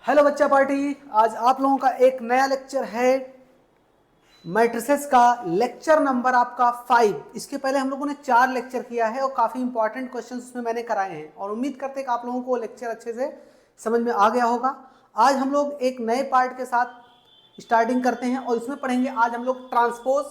Hello बच्चा party, आज आप लोगों का एक नया लेक्चर है मैट्रिसेस का। लेक्चर नंबर आपका 5। इसके पहले हम लोगों ने 4 लेक्चर किया है और काफ़ी इंपॉर्टेंट क्वेश्चंस उसमें मैंने कराए हैं और उम्मीद करते हैं कि आप लोगों को लेक्चर अच्छे से समझ में आ गया होगा। आज हम लोग एक नए पार्ट के साथ स्टार्टिंग करते हैं और इसमें पढ़ेंगे आज हम लोग ट्रांसपोज,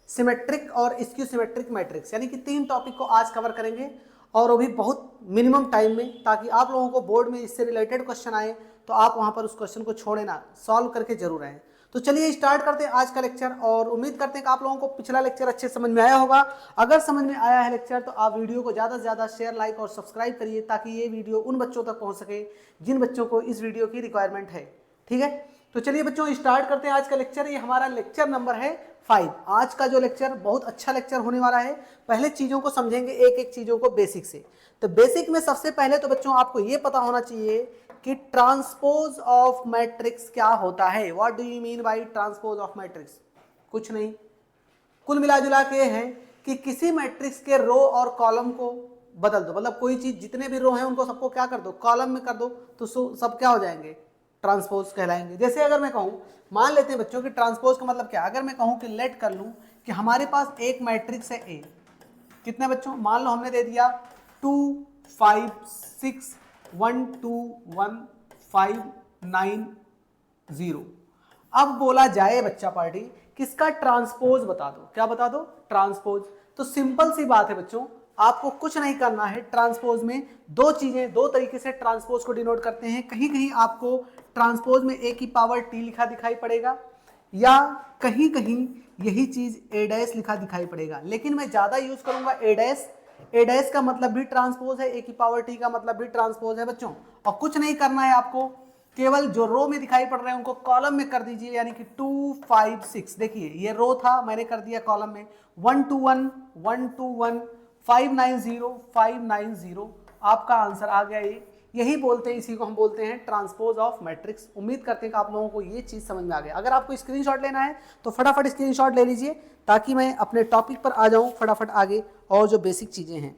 सिमेट्रिक और स्क्यू सिमेट्रिक मैट्रिक्स, यानी कि 3 टॉपिक को आज कवर करेंगे और वो भी बहुत मिनिमम टाइम में, ताकि आप लोगों को बोर्ड में इससे रिलेटेड क्वेश्चन आए तो आप वहां पर उस क्वेश्चन को छोड़े ना, सॉल्व करके जरूर आए। तो चलिए स्टार्ट करते हैं आज का लेक्चर और उम्मीद करते हैं कि आप लोगों को पिछला लेक्चर अच्छे समझ में आया होगा। अगर समझ में आया है लेक्चर तो आप वीडियो को ज़्यादा से ज़्यादा शेयर, लाइक और सब्सक्राइब करिए ताकि ये वीडियो उन बच्चों तक पहुंच सके जिन बच्चों को इस वीडियो की रिक्वायरमेंट है। ठीक है, तो चलिए बच्चों स्टार्ट करते हैं आज का लेक्चर। ये हमारा लेक्चर नंबर है 5। आज का जो लेक्चर बहुत अच्छा लेक्चर होने वाला है। पहले चीज़ों को समझेंगे, एक एक चीज़ों को बेसिक से। तो बेसिक में सबसे पहले तो बच्चों आपको ये पता होना चाहिए कि ट्रांसपोज ऑफ मैट्रिक्स क्या होता है। What do you mean bye transpose of matrix? कुछ नहीं, कुल मिला जुला के है कि किसी मैट्रिक्स के रो और कॉलम को बदल दो। मतलब कोई चीज, जितने भी रो हैं उनको सबको क्या कर दो, कॉलम में कर दो, तो सब क्या हो जाएंगे, ट्रांसपोज कहलाएंगे। जैसे अगर मैं कहूं, मान लेते हैं बच्चों कि ट्रांसपोज का मतलब क्या, अगर मैं कहूं कि लेट कर लूं कि हमारे पास एक मैट्रिक्स है ए। कितने बच्चों, मान लो हमने दे दिया 2 5 6 1 2 1 5 9 0। अब बोला जाए बच्चा पार्टी किसका ट्रांसपोज बता दो, क्या बता दो, ट्रांसपोज। तो सिंपल सी बात है बच्चों, आपको कुछ नहीं करना है। ट्रांसपोज में दो चीजें, दो तरीके से ट्रांसपोज को डिनोट करते हैं। कहीं कहीं आपको ट्रांसपोज में ए की पावर टी लिखा दिखाई पड़ेगा या कहीं कहीं यही चीज ए डैश लिखा दिखाई पड़ेगा, लेकिन मैं ज्यादा यूज करूंगा ए डैश। ए डैश का मतलब भी ट्रांसपोज है, ए की पावर टी का मतलब भी ट्रांसपोज है बच्चों। और कुछ नहीं करना है आपको, केवल जो रो में दिखाई पड़ रहे हैं उनको कॉलम में कर दीजिए, यानी कि 2 5 6। देखिए ये रो था, मैंने कर दिया कॉलम में 1 2 1 1 2 1 5 9 0 5 9 0। आपका आंसर आ गया ये। यही बोलते हैं, इसी को हम बोलते हैं ट्रांसपोज ऑफ मैट्रिक्स। उम्मीद करते हैं कि आप लोगों को ये चीज समझ में आ गया। अगर आपको स्क्रीनशॉट लेना है तो फटाफट स्क्रीनशॉट ले लीजिए ताकि मैं अपने टॉपिक पर आ जाऊं फटाफट आगे, और जो बेसिक चीजें हैं।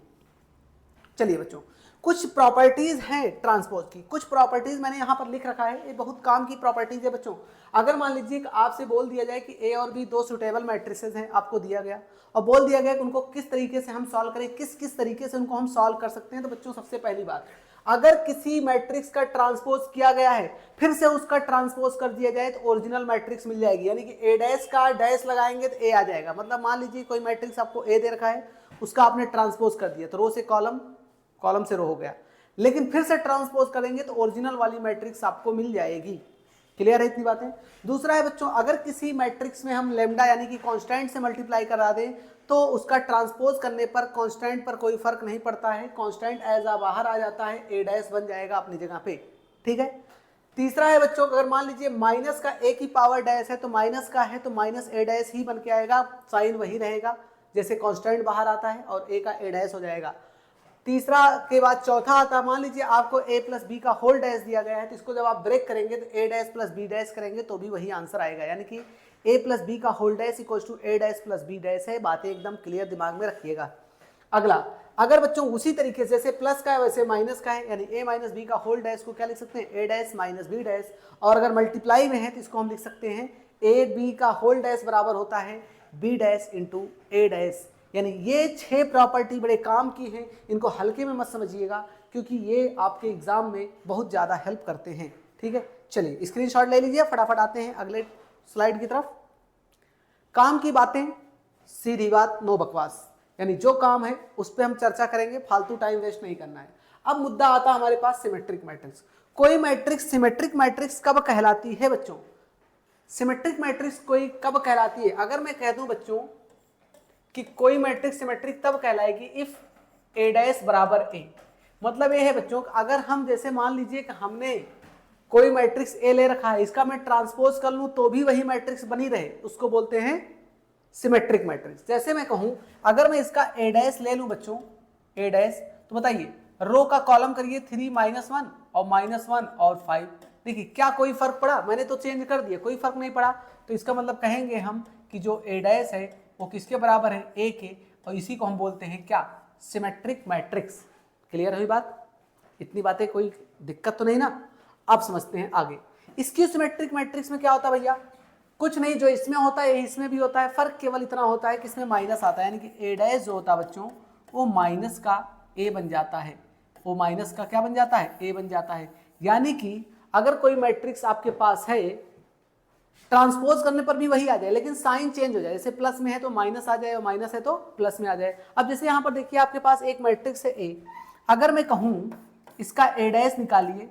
चलिए बच्चों, कुछ प्रॉपर्टीज हैं ट्रांसपोज की, कुछ प्रॉपर्टीज मैंने यहां पर लिख रखा है, ये बहुत काम की प्रॉपर्टीज है बच्चों। अगर मान लीजिए कि आपसे बोल दिया जाए कि ए और बी दो सुटेबल मैट्रिसेस हैं, आपको दिया गया और बोल दिया गया कि उनको किस तरीके से हम सॉल्व करें, किस किस तरीके से उनको हम सॉल्व कर सकते हैं। तो बच्चों सबसे पहली बात, अगर किसी मैट्रिक्स का ट्रांसपोज किया गया है, फिर से उसका ट्रांसपोज कर दिया जाए तो ओरिजिनल मैट्रिक्स मिल जाएगी। यानी कि ए डैश का डैश लगाएंगे तो ए आ जाएगा। मतलब मान लीजिए कोई मैट्रिक्स आपको ए दे रखा है, उसका आपने ट्रांसपोज कर दिया तो रो से कॉलम, कॉलम से रो हो गया। लेकिन फिर से ट्रांसपोज करेंगे तो ओरिजिनल वाली मैट्रिक्स आपको मिल जाएगी। क्लियर है इतनी बातें? दूसरा है बच्चों, अगर किसी मैट्रिक्स में हम लेमडा यानी कि कांस्टेंट से मल्टीप्लाई करा दें तो उसका ट्रांसपोज करने पर कांस्टेंट पर कोई फर्क नहीं पड़ता है, कांस्टेंट एज आ बाहर आ जाता है, ए डैश बन जाएगा अपनी जगह पे। ठीक है। तीसरा है बच्चों, अगर मान लीजिए माइनस का ए की पावर डैश है तो माइनस का है तो माइनस ए डैश ही बन के आएगा, साइन वही रहेगा, जैसे कांस्टेंट बाहर आता है और ए का ए डैश हो जाएगा। तीसरा के बाद चौथा आता है, मान लीजिए आपको a प्लस बी का होल डैश दिया गया है तो इसको जब आप ब्रेक करेंगे तो a dash plus B dash करेंगे तो भी वही आंसर आएगा। यानी कि a प्लस बी का whole dash equal to a dash plus B dash है। बातें एकदम क्लियर दिमाग में रखिएगा। अगला, अगर बच्चों उसी तरीके से जैसे प्लस का है वैसे माइनस का है, यानी a माइनस बी का होल डैश को क्या लिख सकते हैं, a dash minus B dash. और अगर मल्टीप्लाई में है तो इसको हम लिख सकते हैं a b का होल डैश बराबर होता है b dash into a dash. यानी ये 6 प्रॉपर्टी बड़े काम की हैं, इनको हल्के में मत समझिएगा क्योंकि ये आपके एग्जाम में बहुत ज़्यादा हेल्प करते हैं। ठीक है, चलिए स्क्रीनशॉट ले लीजिए, फटाफट आते हैं अगले स्लाइड की तरफ। काम की बातें, सीधी बात, नो बकवास, यानी जो काम है उस पर हम चर्चा करेंगे, फालतू टाइम वेस्ट नहीं करना है। अब मुद्दा आता है हमारे पास सिमेट्रिक मैट्रिक्स। कोई मैट्रिक्स सिमेट्रिक मैट्रिक्स कब कहलाती है बच्चों? सिमेट्रिक मैट्रिक्स कोई कब कहलाती है? अगर मैं कह दूं बच्चों कि कोई मैट्रिक्स सिमेट्रिक तब कहलाएगी इफ ए डैश बराबर ए। मतलब ये है बच्चों, अगर हम जैसे मान लीजिए कि हमने कोई मैट्रिक्स ए ले रखा है, इसका मैं ट्रांसपोज कर लूं तो भी वही मैट्रिक्स बनी रहे, उसको बोलते हैं सिमेट्रिक मैट्रिक्स। जैसे मैं कहूं, अगर मैं इसका ए डैश ले लूं बच्चों, ए डैश, तो बताइए रो का कॉलम करिए 3 -1 और -1 और 5। देखिए क्या कोई फर्क पड़ा? मैंने तो चेंज कर दिया, कोई फर्क नहीं पड़ा। तो इसका मतलब कहेंगे हम कि जो ए डैश है वो किसके बराबर है, ए के, और इसी को हम बोलते हैं क्या, सिमेट्रिक मैट्रिक्स। क्लियर हुई बात? इतनी बातें कोई दिक्कत तो नहीं ना? अब समझते हैं आगे। स्क्यू सिमेट्रिक मैट्रिक्स में क्या होता है भैया, कुछ नहीं, जो इसमें होता है इसमें भी होता है, फर्क केवल इतना होता है कि इसमें माइनस आता है, यानी कि ए डैश जो होता है बच्चों वो माइनस का ए बन जाता है, वो माइनस का क्या बन जाता है, ए बन जाता है। यानी कि अगर कोई मैट्रिक्स आपके पास है, ट्रांसपोज करने पर भी वही आ जाए, लेकिन साइन चेंज हो जाए, जैसे प्लस में है तो माइनस आ जाए और माइनस है तो प्लस में आ जाए। अब जैसे यहाँ पर देखिए आपके पास एक मैट्रिक्स है ए, अगर मैं कहूँ इसका ए डैश निकालिए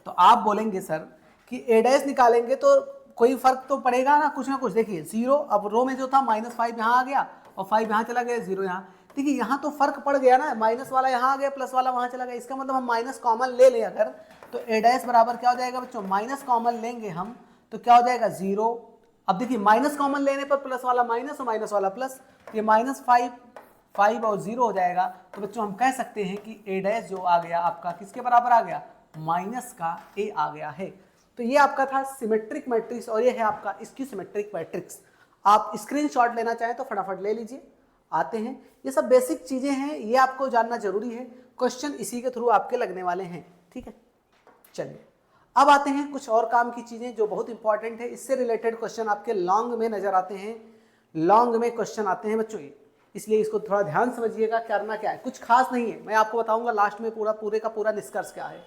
तो आप बोलेंगे सर कि ए डैश निकालेंगे तो कोई फर्क तो पड़ेगा ना कुछ। देखिए 0, अब रो में जो था -5 यहाँ आ गया और 5 यहाँ चला गया, 0 यहाँ, देखिए यहाँ तो फर्क पड़ गया ना, माइनस वाला यहाँ आ गया, प्लस वाला वहाँ चला गया। इसका मतलब हम माइनस कॉमन ले लें अगर, तो ए डैश बराबर क्या हो जाएगा बच्चों, माइनस कॉमन लेंगे हम तो क्या हो जाएगा 0। अब देखिए माइनस कॉमन लेने पर प्लस वाला माइनस और माइनस वाला प्लस, ये -5 और 0 हो जाएगा। तो बच्चों हम कह सकते हैं कि ए डैश जो आ गया आपका किसके बराबर आ गया, माइनस का ए आ गया है। तो ये आपका था सिमेट्रिक मैट्रिक्स और ये है आपका स्क्यू सिमेट्रिक मैट्रिक्स। आप स्क्रीनशॉट लेना चाहें तो फटाफट ले लीजिए। आते हैं, ये सब बेसिक चीजें हैं, ये आपको जानना जरूरी है, क्वेश्चन इसी के थ्रू आपके लगने वाले हैं, ठीक है। चलिए अब आते हैं कुछ और काम की चीजें जो बहुत इंपॉर्टेंट है, इससे रिलेटेड क्वेश्चन आपके लॉन्ग में नजर आते हैं, लॉन्ग में क्वेश्चन आते हैं बच्चों ये, इसलिए इसको थोड़ा ध्यान समझिएगा। करना क्या है, कुछ खास नहीं है, मैं आपको बताऊंगा लास्ट में पूरे का पूरा निष्कर्ष क्या है।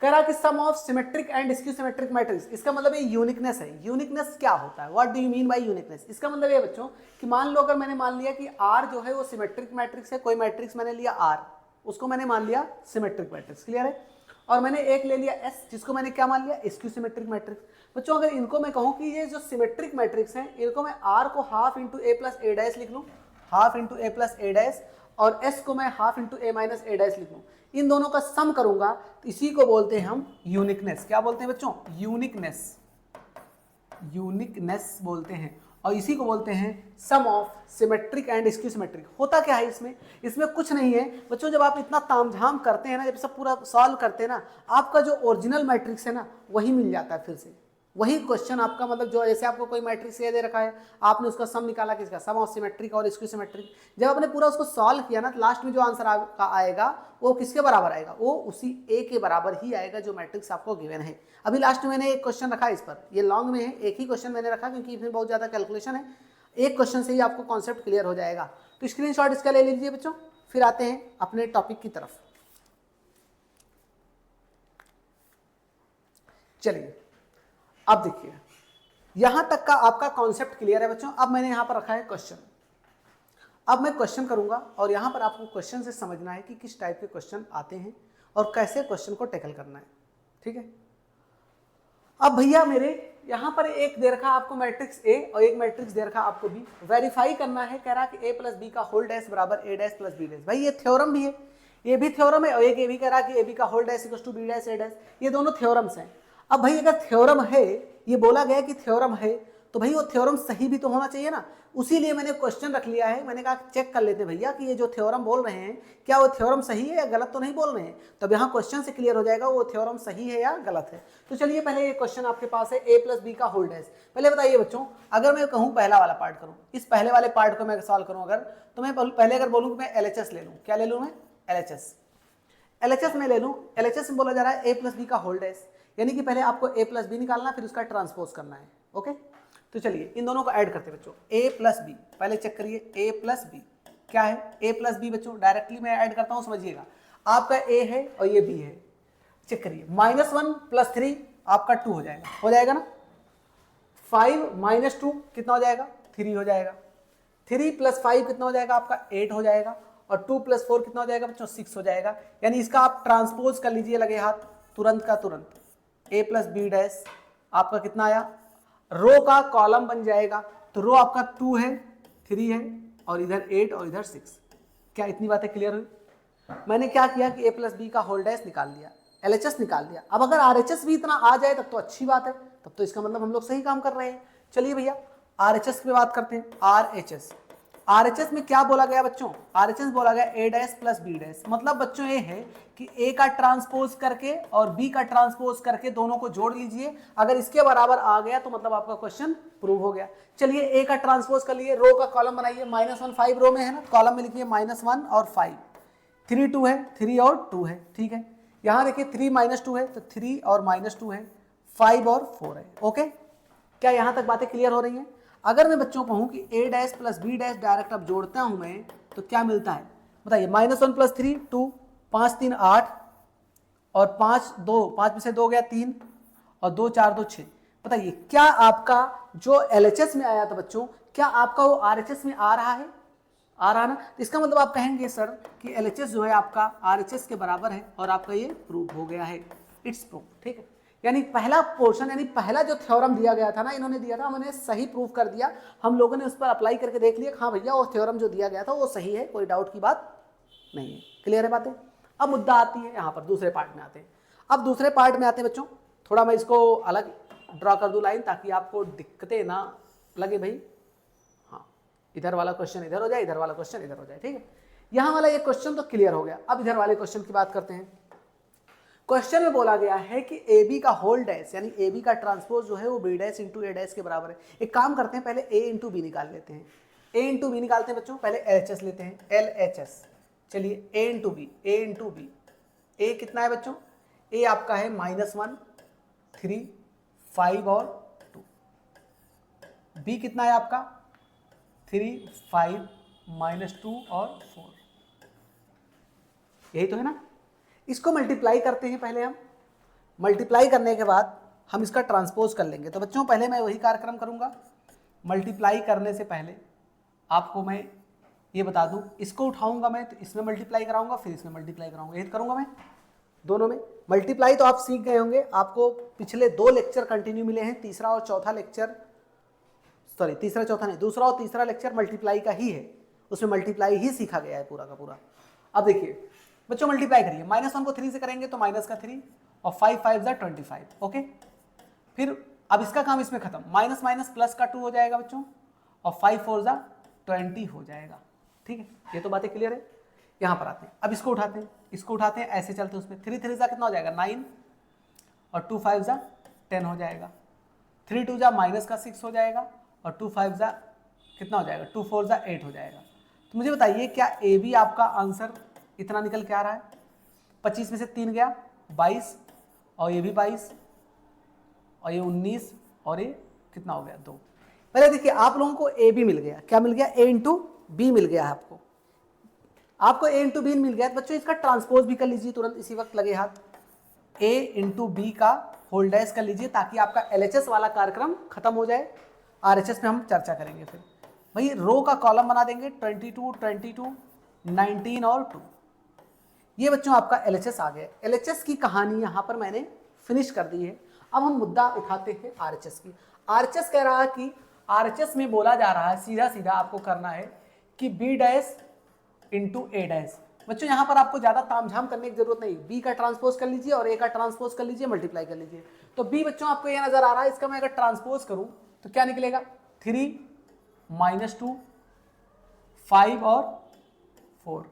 कह रहा कि sum of symmetric and skew symmetric matrix, इसका मतलब ये यूनिकनेस है। यूनिकनेस क्या होता है, what do you mean by uniqueness? इसका मतलब ये बच्चों कि मान लो अगर मैंने मान लिया कि R जो है वो सिमेट्रिक मैट्रिक्स है, कोई मैट्रिक्स मैंने लिया R, उसको मैंने मान लिया सिमेट्रिक मैट्रिक्स, क्लियर है। और मैंने एक ले लिया S, जिसको मैंने क्या मान लिया, स्क्यू सिमेट्रिक मैट्रिक्स। बच्चों अगर इनको मैं कहूँ कि ये जो सिमेट्रिक मैट्रिक्स हैं, इनको मैं R को हाफ इंटू ए प्लस ए डैश लिख लूँ, हाफ इंटू ए प्लस ए डैश, और S को मैं हाफ इंटू ए माइनस ए डैश लिख लूँ, इन दोनों का सम करूंगा तो इसी को बोलते हैं हम यूनिकनेस। क्या बोलते हैं बच्चों, यूनिकनेस, यूनिकनेस बोलते हैं। और इसी को बोलते हैं sum of symmetric and skew symmetric. होता क्या है इसमें, इसमें कुछ नहीं है बच्चों, जब आप इतना तामझाम करते हैं ना, जब सब पूरा सॉल्व करते हैं ना, आपका जो ओरिजिनल मैट्रिक्स है ना वही मिल जाता है, फिर से वही क्वेश्चन आपका, मतलब जो जैसे आपको कोई मैट्रिक्स दे रखा है, आपने उसका सम निकाला, किसका, सम ऑफ सिमेट्रिक और स्क्यू सिमेट्रिक, जब आपने पूरा उसको सॉल्व किया ना, तो लास्ट में जो आंसर आएगा वो किसके बराबर आएगा, वो उसी ए के बराबर ही आएगा जो मैट्रिक्स आपको गिवन है। अभी लास्ट में मैंने एक क्वेश्चन रखा इस पर, ये लॉन्ग में है, एक ही क्वेश्चन मैंने रखा क्योंकि इसमें बहुत ज़्यादा कैलकुलेशन है, एक क्वेश्चन से ही आपको कॉन्सेप्ट क्लियर हो जाएगा। तो स्क्रीनशॉट इसका ले लीजिए बच्चों। फिर आते हैं अपने टॉपिक की तरफ। चलिए अब देखिए, यहां तक का आपका कॉन्सेप्ट क्लियर है बच्चों। अब मैंने यहां पर रखा है क्वेश्चन, अब मैं क्वेश्चन करूंगा और यहां पर आपको क्वेश्चन से समझना है कि किस टाइप के क्वेश्चन आते हैं और कैसे क्वेश्चन को टैकल करना है, ठीक है। अब भैया मेरे यहां पर एक दे रखा आपको मैट्रिक्स ए और एक मैट्रिक्स दे रखा आपको बी, वेरीफाई करना है। कह रहा कि ए प्लस बी का होल डैश बराबर ए डैश प्लस बी डैश। भाई ये थ्योरम भी है, ये भी थ्योरम है, और एक ये भी कह रहा कि ए बी का whole dash equals to B dash A dash, ये दोनों थ्योरम्स हैं। अब भाई अगर थ्योरम है, ये बोला गया कि थ्योरम है, तो भाई वो थ्योरम सही भी तो होना चाहिए ना, उसीलिए मैंने क्वेश्चन रख लिया है। मैंने कहा चेक कर लेते भैया कि ये जो थ्योरम बोल रहे हैं क्या वो थ्योरम सही है या गलत तो नहीं बोल रहे हैं, तब यहाँ क्वेश्चन से क्लियर हो जाएगा वो थ्योरम सही है या गलत है। तो चलिए पहले ये क्वेश्चन आपके पास है ए प्लस बी का होल डैश। पहले बताइए बच्चों, अगर मैं कहूँ पहला वाला पार्ट करूँ, इस पहले वाले पार्ट को मैं सॉल्व करूँ अगर, तो मैं पहले अगर बोलूँ कि मैं LHS ले लूँ, क्या ले लूँ मैं, LHS में ले लूँ। LHS में बोला जा रहा है ए प्लस बी का होल डैश, यानी कि पहले आपको ए प्लस बी निकालना फिर उसका ट्रांसपोज करना है, ओके। तो चलिए इन दोनों को ऐड करते हैं बच्चों, ए प्लस बी, पहले चेक करिए ए प्लस बी क्या है, ए प्लस बी बच्चों डायरेक्टली मैं ऐड करता हूं, समझिएगा। आपका ए है और ये बी है, चेक करिए, -1 + 3 आपका 2 हो जाएगा ना, 5 - 2 कितना हो जाएगा, 3 हो जाएगा, 3 + 5 कितना हो जाएगा आपका 8 हो जाएगा, और 2 + 4 कितना हो जाएगा बच्चों 6 हो जाएगा। यानी इसका आप ट्रांसपोज कर लीजिए लगे हाथ, तुरंत का तुरंत, ए प्लस बी डैश आपका कितना आया, रो का कॉलम बन जाएगा, तो रो आपका 2 है, 3 है, और इधर 8 और इधर 6। क्या इतनी बातें क्लियर हुई? मैंने क्या किया कि ए प्लस बी का होल डैश निकाल लिया, LHS निकाल दिया। अब अगर RHS भी इतना आ जाए तब तो अच्छी बात है, तब तो इसका मतलब हम लोग सही काम कर रहे हैं। चलिए भैया RHS पे बात करते हैं। RHS में क्या बोला गया बच्चों, RHS बोला गया ए डैश प्लस बी डैश। मतलब बच्चों ये है कि ए का ट्रांसपोज करके और बी का ट्रांसपोज करके दोनों को जोड़ लीजिए, अगर इसके बराबर आ गया तो मतलब आपका क्वेश्चन प्रूव हो गया। चलिए ए का ट्रांसपोज कर लिए, रो का कॉलम बनाइए, -1 5 रो में है ना, कॉलम में लिखिए -1 और 5, 3 2 है, 3 और 2 है, ठीक है। यहाँ देखिए 3 - 2 है तो 3 और -2 है, 5 और 4 है। ओके, क्या यहां तक बातें क्लियर हो रही हैं? अगर मैं बच्चों कहूं कि a dash plus b dash direct अब जोड़ता हूं मैं तो क्या मिलता है बताइए? -1 + 3 2, 5 3 8 और 5 2, 5 में से 2 गया 3 और 2 4 2 6। बताइए क्या आपका जो LHS में आया था बच्चों, क्या आपका वो RHS में आ रहा है? आ रहा ना? तो इसका मतलब आप कहेंगे सर कि LHS जो है आपका RHS के बराबर है और आपका ये प्रूव हो गया है, इट्स प्रूव। ठीक है, यानी पहला पोर्शन यानी पहला जो थ्योरम दिया गया था ना, इन्होंने दिया था, हमने सही प्रूव कर दिया। हम लोगों ने उस पर अप्लाई करके देख लिया, हाँ भैया वो थ्योरम जो दिया गया था वो सही है, कोई डाउट की बात नहीं है। क्लियर है बातें? अब मुद्दा आती है यहाँ पर, दूसरे पार्ट में आते हैं। अब दूसरे पार्ट में आते हैं बच्चों, थोड़ा मैं इसको अलग ड्रॉ कर दूं लाइन ताकि आपको दिक्कतें ना लगे भाई। हाँ, इधर वाला क्वेश्चन इधर हो जाए, इधर वाला क्वेश्चन इधर हो जाए। ठीक है, यहाँ वाला ये क्वेश्चन तो क्लियर हो गया। अब इधर वाले क्वेश्चन की बात करते हैं। क्वेश्चन में बोला गया है कि ए बी का होल डैश यानी ए बी का ट्रांसपोज जो है वो B dash into A dash के बराबर है। एक काम करते हैं, पहले ए इंटू बी निकाल लेते हैं। ए इंटू बी निकालते हैं बच्चों, पहले LHS लेते हैं, LHS। चलिए ए इंटू बी, ए इंटू बी, ए कितना है बच्चों? ए आपका है -1 3 5 और 2। बी कितना है आपका? 3 5 -2 और 4। यही तो है ना? इसको मल्टीप्लाई करते हैं पहले हम। मल्टीप्लाई करने के बाद हम इसका ट्रांसपोज कर लेंगे। तो बच्चों पहले मैं वही कार्यक्रम करूंगा। मल्टीप्लाई करने से पहले आपको मैं ये बता दूं, इसको उठाऊंगा मैं तो इसमें मल्टीप्लाई कराऊंगा, फिर इसमें मल्टीप्लाई कराऊंगा, यही करूंगा मैं दोनों में। मल्टीप्लाई तो आप सीख गए होंगे, आपको पिछले 2 लेक्चर कंटिन्यू मिले हैं, तीसरा और चौथा लेक्चर, सॉरी तीसरा चौथा नहीं, दूसरा और तीसरा लेक्चर मल्टीप्लाई का ही है, उसमें मल्टीप्लाई ही सीखा गया है पूरा का पूरा। अब देखिए बच्चों मल्टीप्लाई करिए, -1 को 3 से करेंगे तो माइनस का 3 और 5 5 जा 25। ओके, फिर अब इसका काम इसमें खत्म, माइनस माइनस प्लस का 2 हो जाएगा बच्चों और 5 4 जा 20 हो जाएगा। ठीक है, ये तो बातें क्लियर है। यहाँ पर आते हैं, अब इसको उठाते हैं, इसको उठाते हैं, ऐसे चलते हैं उसमें। 3 3 जा कितना हो जाएगा? 9 और 2 5 जा 10 हो जाएगा। 3 2 जा -6 हो जाएगा और 2 5 जा कितना हो जाएगा? 2 4 जा 8 हो जाएगा। तो मुझे बताइए क्या ए बी आपका आंसर इतना निकल के आ रहा है? 25 में से 3 गया 22 और ये भी 22 और ये 19 और ये कितना हो गया? 2। पहले देखिए आप लोगों को ए बी मिल गया, क्या मिल गया? ए इंटू बी मिल गया है आपको ए इंटू बी मिल गया। तो बच्चों इसका ट्रांसपोज भी कर लीजिए तुरंत, इसी वक्त लगे हाथ। ए इंटू बी का होल डैश कर लीजिए ताकि आपका LHS वाला कार्यक्रम खत्म हो जाए। RHS में हम चर्चा करेंगे फिर। भाई रो का कॉलम बना देंगे 22 22 19 और 2। ये बच्चों आपका LHS आ गया। LHS की कहानी यहाँ पर मैंने फिनिश कर दी है। अब हम मुद्दा उठाते हैं RHS की। RHS कह रहा है कि RHS में बोला जा रहा है, सीधा सीधा आपको करना है कि B dash into A dash. बच्चों यहाँ पर आपको ज्यादा तामझाम करने की जरूरत नहीं, B का ट्रांसपोज कर लीजिए और A का ट्रांसपोज कर लीजिए, मल्टीप्लाई कर लीजिए। तो B बच्चों आपको ये नजर आ रहा है, इसका मैं अगर ट्रांसपोज करूं तो क्या निकलेगा? 3 -2 5 और 4।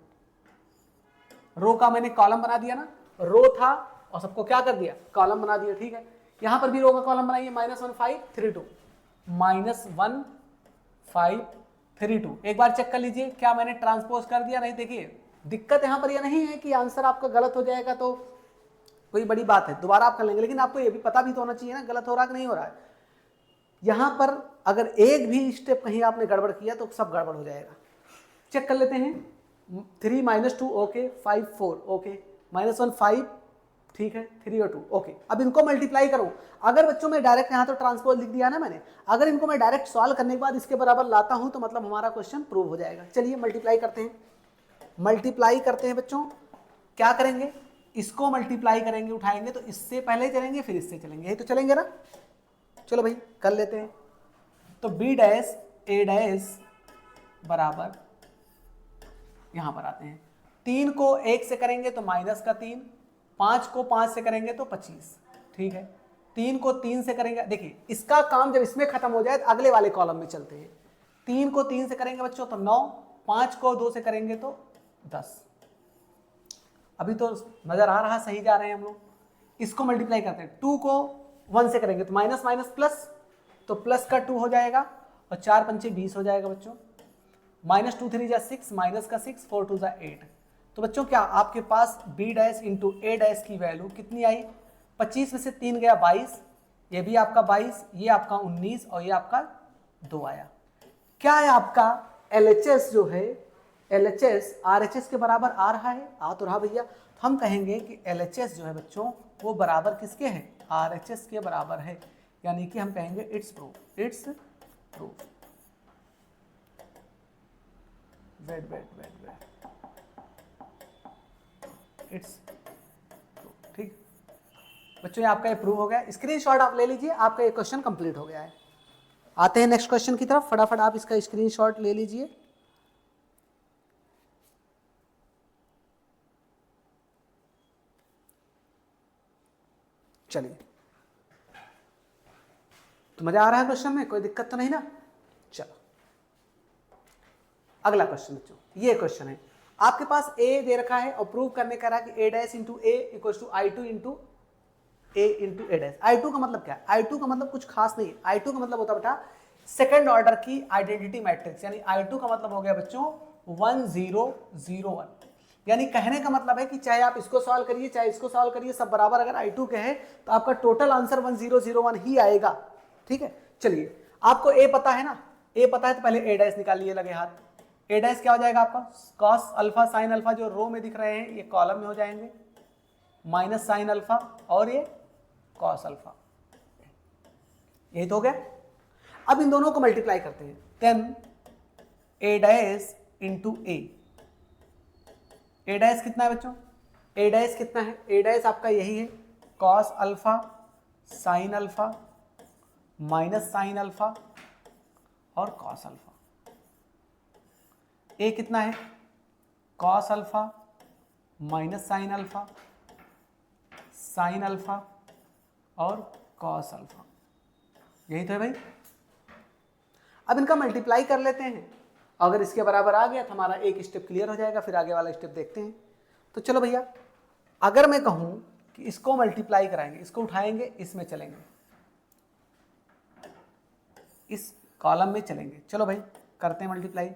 रो का मैंने कॉलम बना दिया ना, रो था और सबको क्या कर दिया? कॉलम बना दिया। ठीक है, यहां पर भी रो का कॉलम बनाइए, -1 5 3 2 -1 5 3 2। एक बार चेक कर लीजिए क्या मैंने ट्रांसपोज कर दिया? नहीं। देखिए दिक्कत यहां पर यह नहीं है कि आंसर आपका गलत हो जाएगा तो कोई बड़ी बात है, दोबारा आप कर लेंगे, लेकिन आपको यह भी पता भी तो होना चाहिए ना गलत हो रहा कि नहीं हो रहा है। यहां पर अगर एक भी स्टेप कहीं आपने गड़बड़ किया तो सब गड़बड़ हो जाएगा। चेक कर लेते हैं। 3 -2 ओके, 5 4 ओके, -1 5 ठीक है, 3 और 2 ओके। अब इनको मल्टीप्लाई करो। अगर बच्चों में डायरेक्ट यहाँ तो ट्रांसपोज लिख दिया ना मैंने, अगर इनको मैं डायरेक्ट सॉल्व करने के बाद इसके बराबर लाता हूं तो मतलब हमारा क्वेश्चन प्रूव हो जाएगा। चलिए मल्टीप्लाई करते हैं। मल्टीप्लाई करते हैं बच्चों, क्या करेंगे? इसको मल्टीप्लाई करेंगे, उठाएंगे तो इससे पहले चलेंगे फिर इससे चलेंगे, यही तो चलेंगे ना। चलो भाई कर लेते हैं। तो B डैश A डैश बराबर, यहां पर आते हैं, 3 को 1 से करेंगे तो -3, 5 को 5 से करेंगे तो 25। ठीक है, 3 को 3 से करेंगे, देखिए इसका काम जब इसमें खत्म हो जाए तो अगले वाले कॉलम में चलते हैं। 3 को 3 से करेंगे बच्चों तो 9, 5 को 2 से करेंगे तो 10। अभी तो नजर आ रहा सही जा रहे हैं हम लोग। इसको मल्टीप्लाई करते हैं, 2 को 1 से करेंगे तो माइनस माइनस प्लस, तो प्लस का 2 हो जाएगा और 4 पंचे 20 हो जाएगा बच्चों। -2 3 जा 6, माइनस का 6, 4 2 जा 8। तो बच्चों क्या आपके पास B dash into A dash की वैल्यू कितनी आई? 25 में से 3 गया 22, ये भी आपका 22, ये आपका 19 और ये आपका 2 आया। क्या है आपका LHS जो है, LHS RHS के बराबर आ रहा है, आ तो रहा भैया। तो हम कहेंगे कि LHS जो है बच्चों वो बराबर किसके है, RHS के बराबर है, यानी कि हम कहेंगे it's proof, it's proof. Wait wait wait wait, it's proof. ठीक बच्चों, ये आपका ये प्रूव हो गया। स्क्रीनशॉट आप ले लीजिए, आपका ये क्वेश्चन कंप्लीट हो गया है। आते हैं नेक्स्ट क्वेश्चन की तरफ, फटाफट आप इसका स्क्रीनशॉट ले लीजिए। चलिए, तो मजा आ रहा है क्वेश्चन में, कोई दिक्कत तो नहीं ना। चलो अगला क्वेश्चन बच्चों, ये क्वेश्चन है आपके पास ए दे रखा है और प्रूव करने का रहा कि A dash into A equal to I2 into A into A dash. I2 का मतलब क्या है, I2 का मतलब कुछ खास नहीं है। I2 का मतलब होता है बेटा सेकंड ऑर्डर की आइडेंटिटी मैट्रिक्स, यानी I2 का मतलब हो गया बच्चों 1 0 0 1। यानी कहने का मतलब है कि चाहे आप इसको सॉल्व करिए चाहे इसको सॉल्व करिए, सब बराबर अगर I2 के हैं तो आपका टोटल आंसर 1 0 0 1 ही आएगा। ठीक है, चलिए आपको ए पता है ना, ए पता है तो पहले ए डैश निकालिए लगे हाथ। ए डैश क्या हो जाएगा आपका, कॉस अल्फा साइन अल्फा जो रो में दिख रहे हैं ये कॉलम में हो जाएंगे, माइनस साइन अल्फा और ये कॉस अल्फा, यही तो हो गया। अब इन दोनों को मल्टीप्लाई करते हैं, देन ए डैश इंटू ए। ए डैश कितना है बच्चों, ए डैश कितना है, ए डैश आपका यही है cos alpha sine alpha minus sine alpha और कॉस अल्फा। ए कितना है, cos alpha minus sine alpha sine alpha और कॉस अल्फा, यही तो है भाई। अब इनका मल्टीप्लाई कर लेते हैं, अगर इसके बराबर आ गया तो हमारा एक स्टेप क्लियर हो जाएगा, फिर आगे वाला स्टेप देखते हैं। तो चलो भैया, अगर मैं कहूं कि इसको मल्टीप्लाई कराएंगे, इसको उठाएंगे, इसमें चलेंगे, इस कॉलम में चलेंगे, चलो भाई करते हैं मल्टीप्लाई।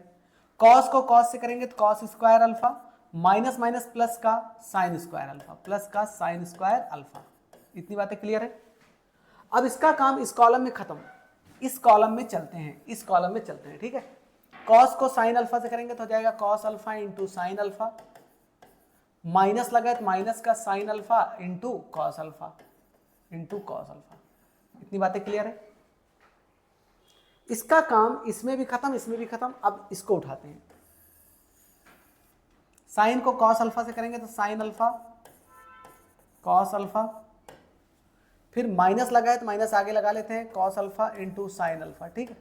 कॉस को कॉस से करेंगे तो cos square alpha, minus minus plus का साइन स्क्वायर अल्फा, प्लस का साइन स्क्वायर अल्फा। इतनी बातें क्लियर है। अब इसका काम इस कॉलम में खत्म, इस कॉलम में चलते हैं, इस कॉलम में चलते हैं। ठीक है, कॉस को साइन अल्फा से करेंगे तो हो जाएगा cos alpha into sine alpha, minus लगा तो माइनस का sine alpha into cos alpha into cos alpha. इतनी बातें क्लियर है। इसका काम इसमें भी खत्म, इसमें भी खत्म। अब इसको उठाते हैं, साइन को कॉस अल्फा से करेंगे तो साइन अल्फा कॉस अल्फा, फिर माइनस लगा है तो माइनस आगे लगा लेते हैं cos alpha into sine alpha. ठीक है,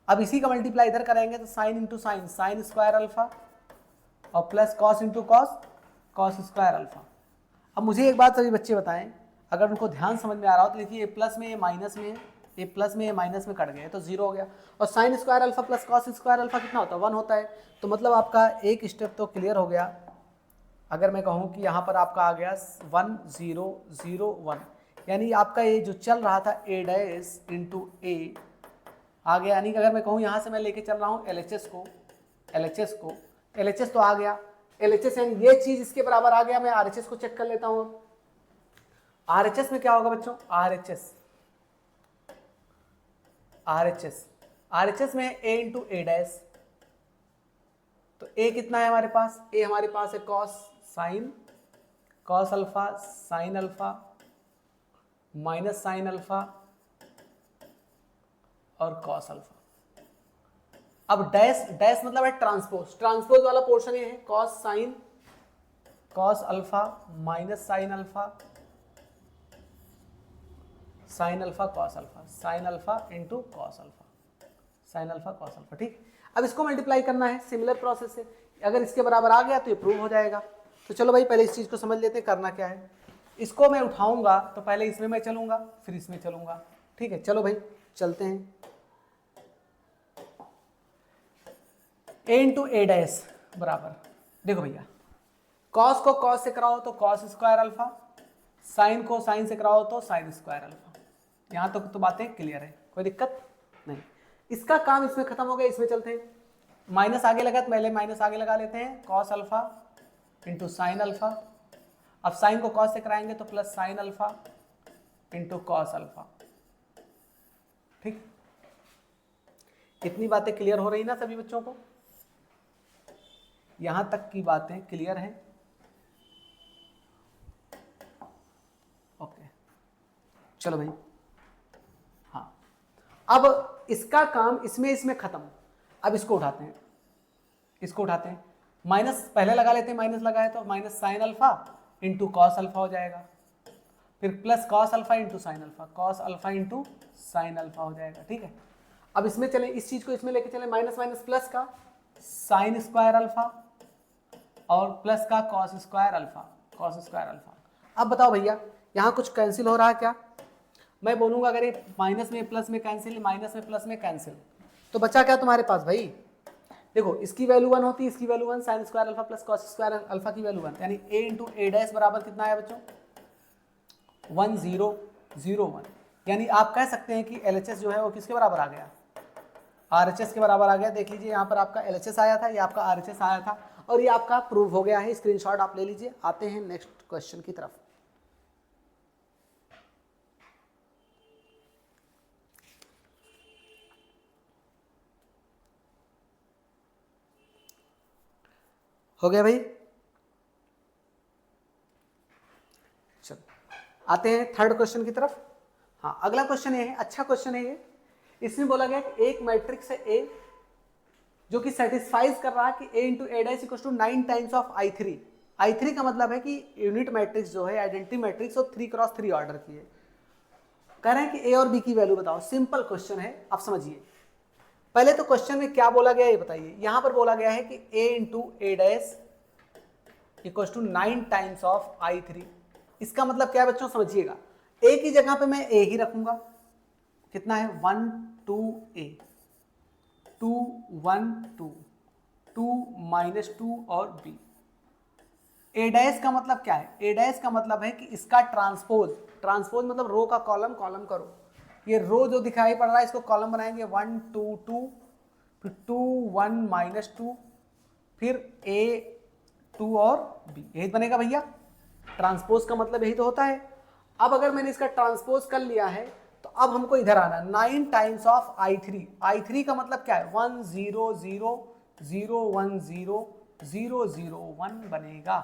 अब इसी का मल्टीप्लाई इधर करेंगे तो sine into sine sine square alpha और plus cos into cos cos square alpha. अब मुझे एक बात सभी बच्चे बताएं, अगर उनको ध्यान समझ में आ रहा हो तो देखिए ये प्लस में ये माइनस में, ये प्लस में ये माइनस में कट गए तो जीरो हो गया, और sign square alpha plus cos square alpha कितना होता है, 1 होता है। तो मतलब आपका एक स्टेप तो क्लियर हो गया। अगर मैं कहूँ कि यहाँ पर आपका आ गया 1 0 0 1, यानी आपका ये जो चल रहा था ए डैश इंटू ए आ गया। यानी कि अगर मैं कहूँ यहाँ से मैं लेके चल रहा हूँ LHS को, LHS तो आ गया, LHS यानी ये चीज इसके बराबर आ गया। मैं RHS को चेक कर लेता हूँ। RHS में क्या होगा बच्चों, RHS में a इंटू ए डैश, तो a कितना है हमारे पास, a हमारे पास है cos alpha sine alpha minus sine alpha और कॉस अल्फा। अब डैश, डैश मतलब है ट्रांसपोज, ट्रांसपोज वाला पोर्शन ये है cos alpha minus sine alpha sign alpha cos alpha, sine alpha into cos alpha, sign alpha cos alpha. ठीक, अब इसको मल्टीप्लाई करना है सिमिलर प्रोसेस से, अगर इसके बराबर आ गया तो ये प्रूव हो जाएगा। तो चलो भाई पहले इस चीज को समझ लेते हैं करना क्या है। इसको मैं उठाऊंगा तो पहले इसमें मैं चलूंगा फिर इसमें चलूंगा। ठीक है, चलो भाई चलते हैं। a इंटू ए डैश बराबर, देखो भैया कॉस को कॉस से कराओ तो कॉस स्क्वायर अल्फा, साइन को साइन से कराओ तो साइन स्क्वायर अल्फा। यहाँ तक तो बातें क्लियर है, कोई दिक्कत नहीं। इसका काम इसमें खत्म हो गया, इसमें चलते हैं। माइनस आगे लगा तो पहले माइनस आगे लगा लेते हैं, cos alpha into sine alpha. अब साइन को कॉस से कराएंगे तो plus sine alpha into cos alpha. ठीक, इतनी बातें क्लियर हो रही ना सभी बच्चों को? यहां तक की बातें क्लियर हैं? ओके, चलो भाई। हाँ, अब इसका काम इसमें खत्म। अब इसको उठाते हैं, इसको उठाते हैं, माइनस पहले लगा लेते हैं, माइनस लगाए तो minus sine alpha into cos alpha हो जाएगा, फिर plus cos alpha into sine alpha, cos alpha into sine alpha हो जाएगा। ठीक है, अब इसमें चले, इस चीज को इसमें लेके चले, माइनस माइनस प्लस का साइन स्क्वायर अल्फा और प्लस का cos square alpha, cos square alpha. अब बताओ भैया, यहाँ कुछ कैंसिल हो रहा है क्या? मैं बोलूंगा अगर ये माइनस में प्लस में कैंसिल, माइनस में प्लस में कैंसिल, तो बचा क्या तुम्हारे पास भाई? देखो, इसकी वैल्यू 1 होती है, इसकी value 1, sign square alpha plus cos square alpha की वैल्यू 1, यानी a इंटू ए डैश बराबर कितना आया बच्चों? 1 0 0 1। यानी आप कह सकते हैं कि LHS जो है वो किसके बराबर आ गया? RHS के बराबर आ गया। देख लीजिए, यहाँ पर आपका LHS आया था, ये आपका RHS आया था, और ये आपका प्रूव हो गया है। स्क्रीनशॉट आप ले लीजिए। आते हैं नेक्स्ट क्वेश्चन की तरफ। हो गया भाई? चलो आते हैं थर्ड क्वेश्चन की तरफ। हाँ, अगला क्वेश्चन ये है, अच्छा क्वेश्चन है ये। इसमें बोला गया कि एक मैट्रिक्स है A जो कि सेटिस्फाइज कर रहा है कि a into A dash equal to 9 times of I3। I3 का मतलब है कि यूनिट मैट्रिक्स जो है, आइडेंटिटी मैट्रिक्स, वो 3x3 ऑर्डर की है। कह रहे हैं कि a और b की वैल्यू बताओ। सिंपल क्वेश्चन है, आप समझिए। पहले तो क्वेश्चन में क्या बोला गया ये बताइए। यहां पर बोला गया है कि a into A dash equal to 9 times of I3। इसका मतलब क्या है बच्चों, समझिएगा। a की जगह पे मैं a ही रखूंगा। कितना है? 1 2 a, 2 1 2 2 माइनस 2 और b। ए डैश का मतलब क्या है? ए डैश का मतलब है कि इसका ट्रांसपोज, ट्रांसपोज मतलब रो का कॉलम, कॉलम का रो। ये रो जो दिखाई पड़ रहा है इसको कॉलम बनाएंगे, 1 2 2, फिर 2 1 माइनस 2, फिर a 2 और b, यही बनेगा भैया। ट्रांसपोज का मतलब यही तो होता है। अब अगर मैंने इसका ट्रांसपोज कर लिया है तो अब हमको इधर आना, 9 टाइम्स ऑफ I3। I3 का मतलब क्या है? 1 0 0 0 1 0 0 0 1 बनेगा।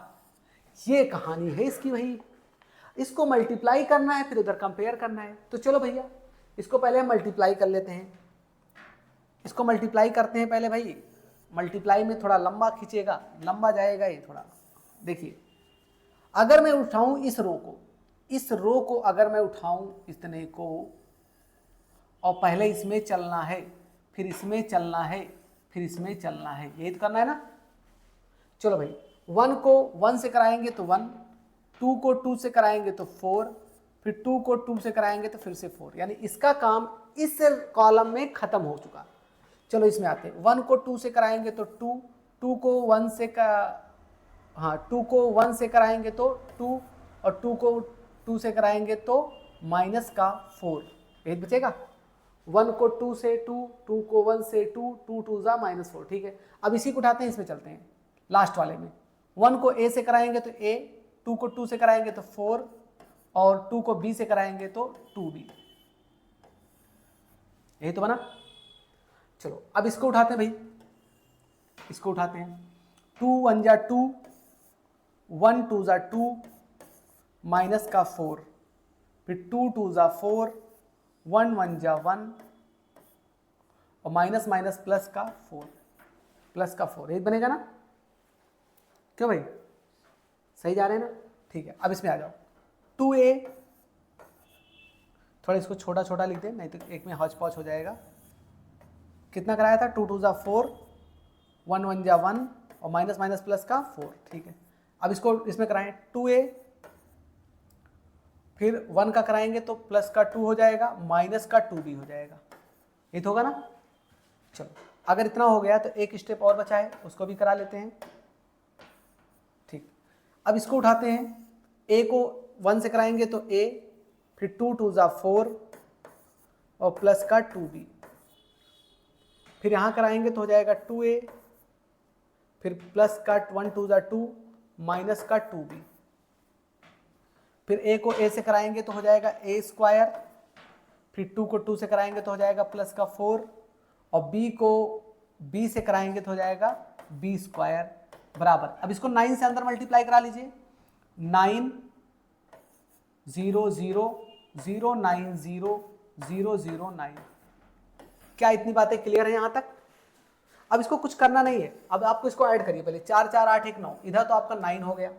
ये कहानी है इसकी भाई। इसको मल्टीप्लाई करना है, फिर उधर कंपेयर करना है। तो चलो भैया, इसको पहले हम मल्टीप्लाई कर लेते हैं। इसको मल्टीप्लाई करते हैं पहले भाई। मल्टीप्लाई में थोड़ा लंबा खींचेगा, लंबा जाएगा ये थोड़ा। देखिए, अगर मैं उठाऊं इस रो को, इस रो को अगर मैं उठाऊं इतने को, और पहले इसमें चलना है, फिर इसमें चलना है, फिर इसमें चलना है, यही तो करना है ना। चलो भाई, 1 को 1 से कराएंगे तो 1, 2 को 2 से कराएंगे तो 4, फिर 2 को 2 से कराएंगे तो फिर से 4। यानी इसका काम इस कॉलम में खत्म हो चुका। चलो इसमें आते हैं। 1 को 2 से कराएंगे तो 2, 2 को 1 से हाँ 2 को 1 से कराएंगे तो 2, और 2 को 2 से कराएंगे तो माइनस का 4, यही बचेगा। 1 को 2 से 2, 2 को 1 से 2, 2 2 जा माइनस 4। ठीक है, अब इसी को उठाते हैं, इसमें चलते हैं लास्ट वाले में। 1 को a से कराएंगे तो a, 2 को 2 से कराएंगे तो 4, और 2 को b से कराएंगे तो 2b, यही तो बना। चलो अब इसको उठाते हैं भाई, इसको उठाते हैं। 2 1 जा 2, 1 2 जा 2, माइनस का 4, फिर 2 2 जा 4, 1 1 जा 1, और माइनस माइनस प्लस का 4, प्लस का 4, यही बनेगा ना। क्यों भाई, सही जा रहे हैं ना? ठीक है, अब इसमें आ जाओ। 2a, थोड़ा इसको छोटा छोटा लिख दें, नहीं तो एक में हौच पौच हो जाएगा। कितना कराया था? 2 2 जा 4, 1 1 जा 1, और माइनस माइनस प्लस का 4। ठीक है, अब इसको इसमें कराएं 2a, फिर 1 का कराएंगे तो प्लस का 2 हो जाएगा, माइनस का 2b हो जाएगा, ये तो होगा ना। चलो, अगर इतना हो गया तो एक स्टेप और बचा है, उसको भी करा लेते हैं। ठीक, अब इसको उठाते हैं। a को 1 से कराएंगे तो a, फिर 2 2 जा 4, और प्लस का 2b, फिर यहाँ कराएंगे तो हो जाएगा 2a, फिर प्लस का 1 2 जा 2, माइनस का 2b, फिर a को a से कराएंगे तो हो जाएगा a स्क्वायर, फिर 2 को 2 से कराएंगे तो हो जाएगा प्लस का 4, और b को b से कराएंगे तो हो जाएगा b स्क्वायर बराबर। अब इसको 9 से अंदर मल्टीप्लाई करा लीजिए, 9 0 0 0 9 0 0 0 9। क्या इतनी बातें क्लियर है यहां तक? अब इसको कुछ करना नहीं है, अब आपको इसको ऐड करिए पहले, 4 4 8 1 9, इधर तो आपका 9 हो गया,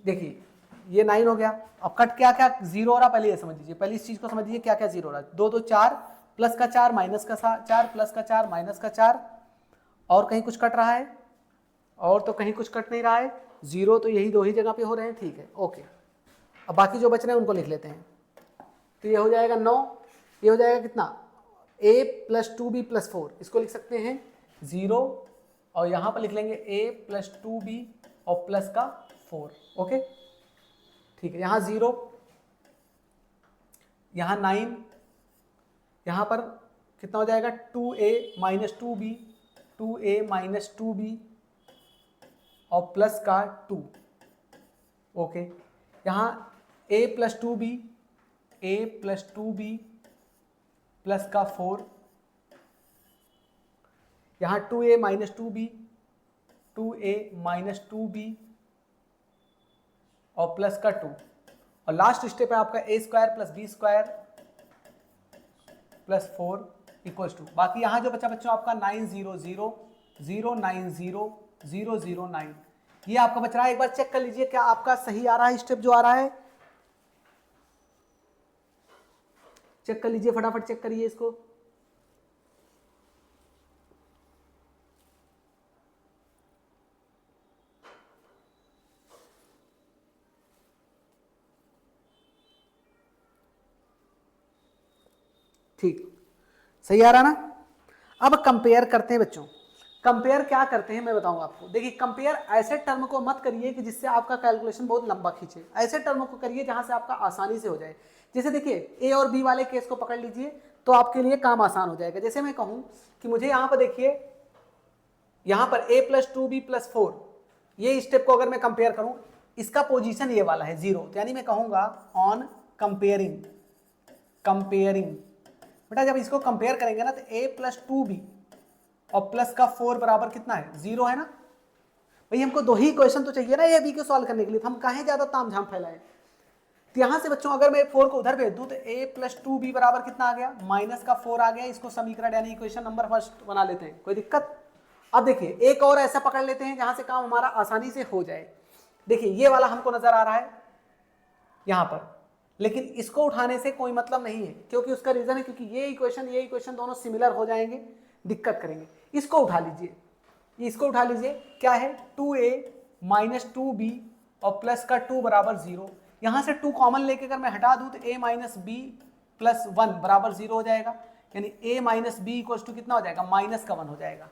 देखिए ये 9 हो गया। अब कट क्या क्या जीरो हो रहा पहले ये समझ लीजिए, पहले इस चीज को समझ लीजिए क्या क्या जीरो हो रहा है। 2 2 4 प्लस का 4 माइनस का 4 प्लस का 4 माइनस का 4, और कहीं कुछ कट रहा है? और तो कहीं कुछ कट नहीं रहा है, जीरो तो यही दो ही जगह पे हो रहे हैं, ठीक है ओके। अब बाकी जो बच रहे हैं उनको लिख लेते हैं, तो ये हो जाएगा 9, ये हो जाएगा कितना, a प्लस 2b प्लस 4, इसको लिख सकते हैं 0, और यहाँ पर लिख लेंगे a प्लस 2b और प्लस का 4, ओके ठीक है। यहाँ 0, यहाँ 9, यहाँ पर कितना हो जाएगा 2a minus 2b, 2a minus 2b और प्लस का 2, ओके। यहाँ a plus 2b, a plus 2b plus का 4, यहाँ 2a minus 2b, 2a minus 2b और प्लस का 2, और लास्ट स्टेप है आपका a square plus b square plus 4 equals to, बाकी यहाँ जो बच्चा बच्चों आपका 9 0 0 0 9 0 0 0 9, ये आपका बच रहा है। एक बार चेक कर लीजिए क्या आपका सही आ रहा है स्टेप जो आ रहा है, चेक कर लीजिए, फटाफट चेक करिए इसको। ठीक, सही आ रहा ना? अब कंपेयर करते हैं बच्चों, कंपेयर क्या करते हैं मैं बताऊंगा आपको। देखिए कंपेयर ऐसे टर्म को मत करिए कि जिससे आपका कैलकुलेशन बहुत लंबा खींचे, ऐसे टर्म को करिए जहां से आपका आसानी से हो जाए। जैसे देखिए ए और बी वाले केस को पकड़ लीजिए तो आपके लिए काम आसान हो जाएगा। जैसे मैं कहूं कि मुझे यहां पर देखिए, यहां पर a प्लस 2b प्लस 4, ये स्टेप को अगर मैं कंपेयर करूं, इसका पोजीशन ये वाला है 0, तो यानी मैं कहूंगा ऑन कंपेयरिंग, कंपेयरिंग बेटा जब इसको कंपेयर करेंगे ना तो a प्लस 2b और प्लस का 4 बराबर कितना है, 0 है ना भाई। हमको दो ही क्वेश्चन तो चाहिए ना ए बी को सॉल्व करने के लिए, तो हम काहे ज्यादा तामझाम फैलाएं। तो यहां से बच्चों अगर मैं 4 को उधर भेज दूं तो a प्लस 2b बराबर कितना आ गया, माइनस का 4 आ गया। इसको समीकरण यानी इक्वेशन नंबर फर्स्ट बना लेते हैं, कोई दिक्कत? अब देखिए एक और ऐसा पकड़ लेते हैं जहां से काम हमारा आसानी से हो जाए। देखिए ये वाला हमको नजर आ रहा है यहां पर, लेकिन इसको उठाने से कोई मतलब नहीं है, क्योंकि उसका रीजन है क्योंकि ये इक्वेशन दोनों सिमिलर हो जाएंगे, दिक्कत करेंगे। इसको उठा लीजिए, इसको उठा लीजिए, क्या है 2a माइनस 2b और प्लस का 2 बराबर 0। यहां से 2 कॉमन लेके अगर मैं हटा दूं तो a माइनस b प्लस 1 बराबर 0 हो जाएगा, यानी a minus B equal to कितना हो जाएगा, माइनस का 1 हो जाएगा,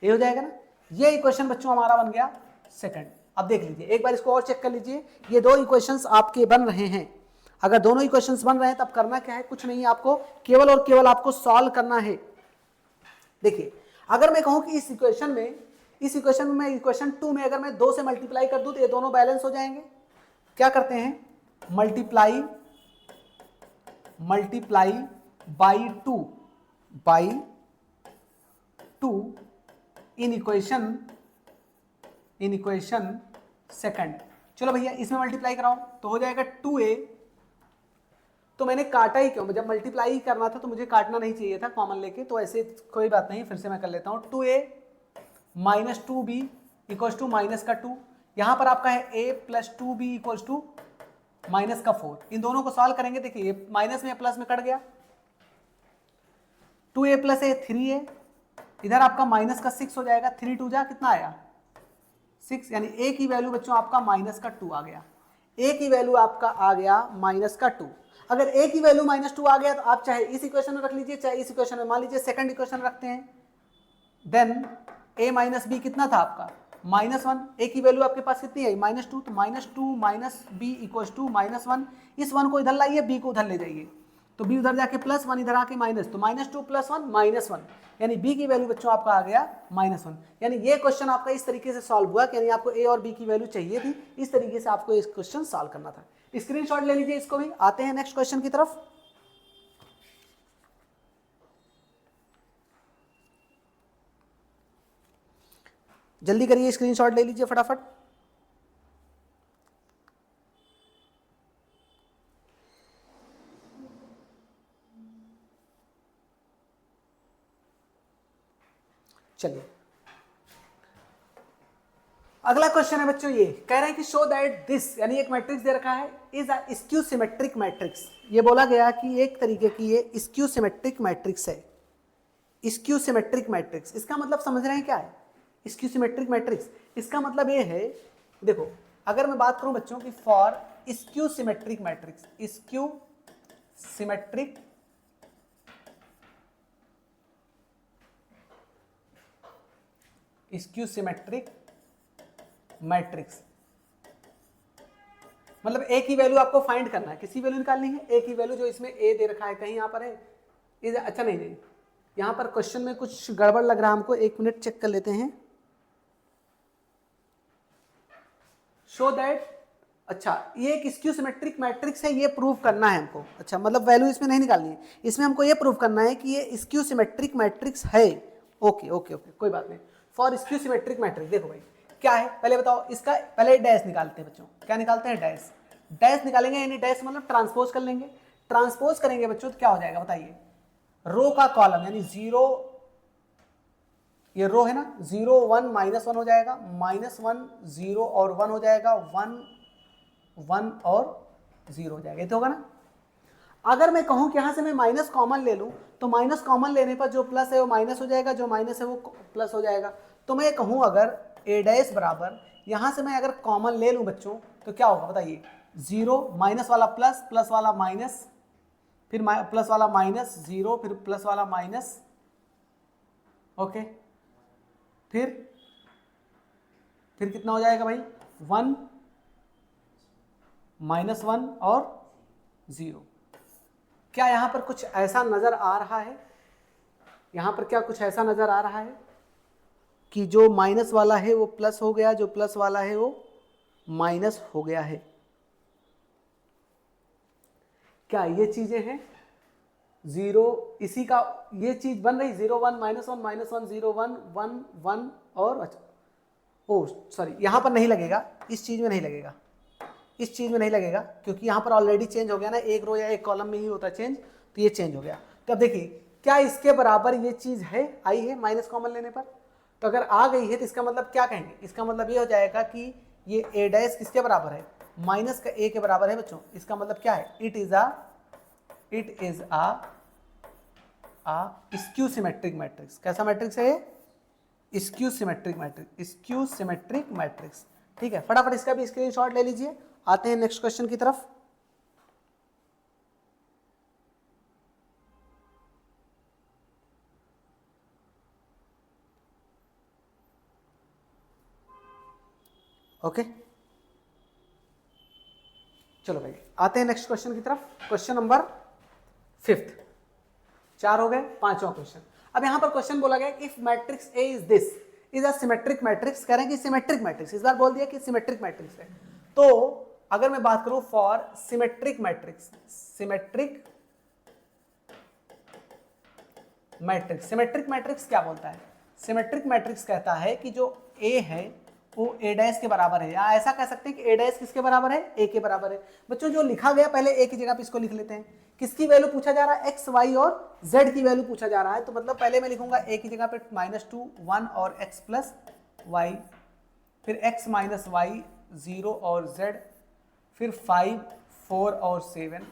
ये हो जाएगा ना। ये इक्वेशन बच्चों हमारा बन गया सेकंड। अब देख लीजिए एक बार इसको और चेक कर लीजिए, ये दो इक्वेशंस आपके बन रहे हैं। अगर दोनों इक्वेशंस बन रहे हैं तब करना क्या है, कुछ नहीं, आपको केवल और केवल आपको सॉल्व करना है। देखिए अगर मैं कहूं कि इस इक्वेशन में मैं इक्वेशन 2 में अगर मैं 2 से मल्टीप्लाई कर दूं तो ये दोनों बैलेंस हो जाएंगे। क्या करते हैं, multiply by 2 in equation second. चलो भैया इसमें मल्टीप्लाई कराओ तो हो जाएगा 2a, तो मैंने काटा ही क्यों, जब मल्टीप्लाई ही करना था तो मुझे काटना नहीं चाहिए था कॉमन लेके, तो ऐसे कोई बात नहीं, फिर से मैं कर लेता हूं 2a minus 2b equals to minus का 2। यहां पर आपका है a plus 2b equals to minus का 4। इन दोनों को सॉल्व करेंगे, देखिए माइनस में प्लस में कट गया, 2a प्लस a 3a, इधर आपका माइनस का 6 हो जाएगा, 3 2 जा कितना आया 6, यानी a की वैल्यू बच्चों आपका माइनस का 2 आ गया, a की वैल्यू आपका आ गया माइनस का 2। अगर a की वैल्यू माइनस 2 आ गया तो आप चाहे इस इक्वेशन में रख लीजिए चाहे इस इक्वेशन में, मान लीजिए सेकंड इक्वेशन रखते हैं, देन a माइनस बी कितना था आपका -1, a की वैल्यू आपके पास कितनी है -2, तो -2 माइनस बी इक्वल्स टू -1। इस 1 को इधर लाइए, b को उधर ले जाइए, तो b उधर जाके +1 इधर आके माइनस, तो -2 + 1 -1, यानी b की वैल्यू बच्चों आपका आ गया -1। यानी ये क्वेश्चन आपका इस तरीके से सॉल्व हुआ कि यानी आपको a और b की वैल्यू चाहिए थी, इस तरीके से आपको इस क्वेश्चन सॉल्व करना था। स्क्रीनशॉट ले लीजिए इसको भी। आते हैं नेक्स्ट क्वेश्चन की तरफ। जल्दी करिए, स्क्रीनशॉट ले लीजिए फटाफट। चलिए अगला क्वेश्चन है बच्चों, ये कह रहे हैं कि शो दैट दिस, यानी एक मैट्रिक्स दे रखा है, is a skew symmetric matrix. ये बोला गया कि एक तरीके की ये स्क्यू सिमेट्रिक मैट्रिक्स है। स्क्यू सिमेट्रिक मैट्रिक्स, इसका मतलब समझ रहे हैं क्या है स्क्यू सिमेट्रिक मैट्रिक्स? इसका मतलब ये है, देखो अगर मैं बात करूं बच्चों की for skew symmetric matrix, skew symmetric skew symmetric matrix, मतलब ए की वैल्यू आपको फाइंड करना है, किसी वैल्यू निकालनी है, ए की वैल्यू जो इसमें ए दे रखा है, कहीं यहां पर है अच्छा नहीं, यहां पर क्वेश्चन में कुछ गड़बड़ लग रहा है हमको, 1 मिनट चेक कर लेते हैं। शो दैट, अच्छा ये एक स्क्यू सिमेट्रिक मैट्रिक्स है, ये प्रूव करना है हमको। अच्छा मतलब वैल्यू इसमें नहीं निकालनी है, इसमें हमको ये प्रूव करना है कि ये स्क्यू सिमेट्रिक मैट्रिक्स है। ओके ओके ओके, कोई बात नहीं। फॉर स्क्यू सिमेट्रिक मैट्रिक्स, देखो भाई क्या है, पहले बताओ इसका, पहले डैश निकालते हैं बच्चों। क्या निकालते हैं? डैश। डैश निकालेंगे, यानी डैश मतलब ट्रांसपोज कर लेंगे। ट्रांसपोज करेंगे बच्चों तो क्या हो जाएगा बताइए, रो का कॉलम, यानी 0, ये रो है ना, 0 1 -1 हो जाएगा, -1 0 और 1 हो जाएगा, 1 1 और 0 हो जाएगा, ये तो होगा ना। अगर मैं कहूं कि यहां से मैं माइनस कॉमन ले लूं, तो माइनस कॉमन लेने पर जो प्लस है वो माइनस हो जाएगा, जो माइनस है वो प्लस हो जाएगा। तो मैं कहूं अगर ए डैश बराबर, यहां से मैं अगर कॉमन ले लूं बच्चों तो क्या होगा बताइए, 0 माइनस वाला प्लस, प्लस वाला माइनस, फिर प्लस वाला माइनस, 0 फिर प्लस वाला माइनस, ओके, फिर कितना हो जाएगा भाई, 1 -1 और 0। क्या यहां पर कुछ ऐसा नजर आ रहा है, यहां पर क्या कुछ ऐसा नजर आ रहा है कि जो माइनस वाला है वो प्लस हो गया, जो प्लस वाला है वो माइनस हो गया है? क्या ये चीजें हैं 0, इसी का ये चीज बन रही, 0 1 -1 -1 0 1 1 1 और, अच्छा ओ सॉरी, यहां पर नहीं लगेगा, इस चीज में नहीं लगेगा, इस चीज में नहीं लगेगा, क्योंकि यहां पर ऑलरेडी चेंज हो गया ना, एक रो या एक कॉलम में ही होता है चेंज, तो ये चेंज हो गया। तो अब देखिए क्या इसके बराबर ये चीज है, आई है माइनस कॉमन लेने पर? तो अगर आ गई है तो इसका मतलब क्या कहेंगे, इसका मतलब ये हो जाएगा कि ये ए डैश किसके बराबर है, माइनस का ए के बराबर है बच्चों। इसका मतलब क्या है, it is a skew symmetric matrix. कैसा मैट्रिक्स है ये? Skew symmetric matrix, skew symmetric matrix. ठीक है, फटाफट इसका भी स्क्रीनशॉट ले लीजिए। आते हैं नेक्स्ट क्वेश्चन की तरफ। ओके चलो भाई आते हैं नेक्स्ट क्वेश्चन की तरफ। क्वेश्चन नंबर 5, 4 हो गए, 5वां क्वेश्चन। अब यहां पर क्वेश्चन बोला गया if matrix A is this is a symmetric matrix, कह रहे हैं कि सिमेट्रिक मैट्रिक्स, इस बार बोल दिया कि सिमेट्रिक मैट्रिक्स है। तो अगर मैं बात करूं for symmetric matrix, symmetric matrix, symmetric matrix क्या बोलता है? सिमेट्रिक मैट्रिक्स कहता है कि जो ए है वो ए डैश के बराबर है, या ऐसा कह सकते हैं कि ए डैश किसके बराबर है, ए के बराबर है। बच्चों जो लिखा गया पहले ए की जगह पे इसको लिख लेते हैं। किसकी वैल्यू पूछा जा रहा है? एक्स वाई और जेड की वैल्यू पूछा जा रहा है। तो मतलब पहले मैं लिखूंगा ए की जगह पे -2 1 और एक्स प्लस वाई, फिर एक्स माइनस वाई 0 और जेड, फिर 5 4 और 7